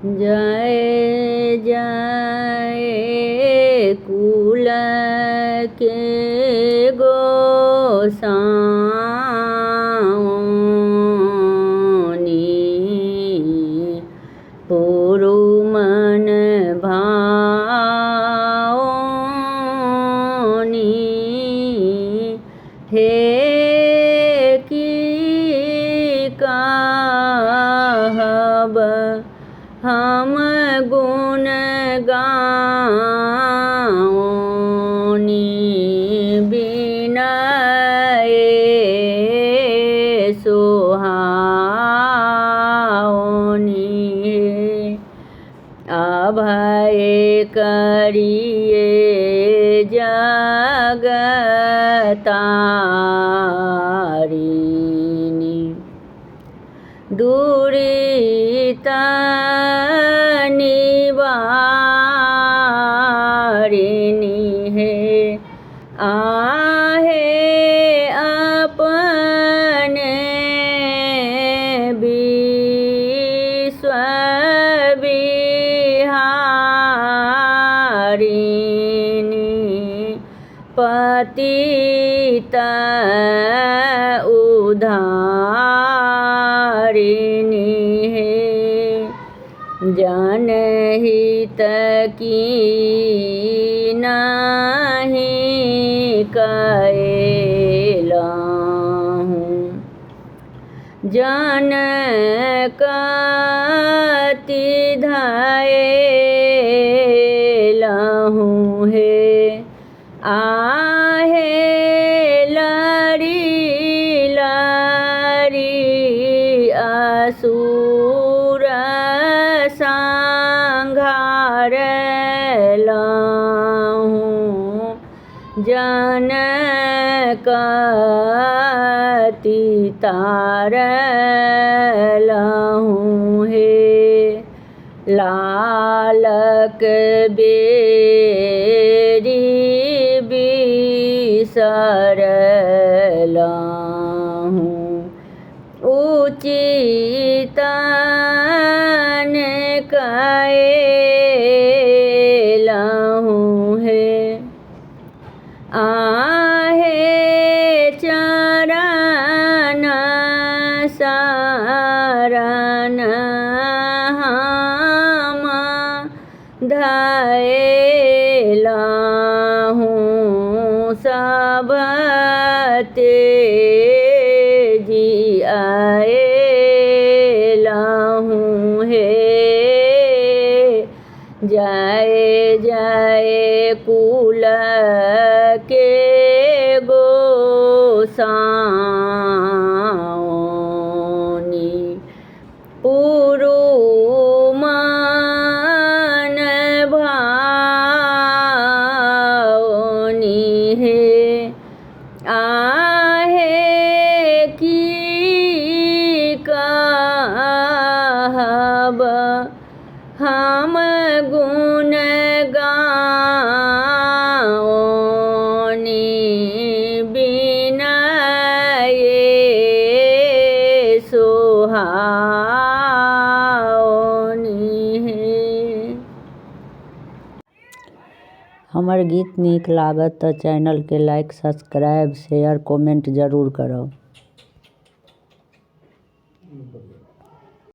जय जय कुल के गोसाउनी, पुरु मन भाउनी। हे की कहब हम गुण गाउनी, बिनय सोहाउनी। अभय करिए जगतारिणी, दुरित निवारिणी। हे आहे अपने विश्व विहारिणी, पतित उद्धारिणी। हे जनहित की नहीं कैलहूँ, जन कति धएलहूँ। हे आहे लड़ी लड़ी असुर संघारलहूँ, जन कति तारलहूँ। हे लालक बेरी बिसरलहूँ, उचित कैलहूँ। हे आहे चरण शरण हम धएलहूँ, सब तेजी आएलहूँ। हे जय जय कुल के गोसाउनी, पुरु मन भाउनी। हे आहे की कहब हम गुण गाउनी, बिनय सोहाउनी। हमर गीत नीक लागत तो चैनल के लाइक सब्सक्राइब शेयर कमेंट जरूर करब।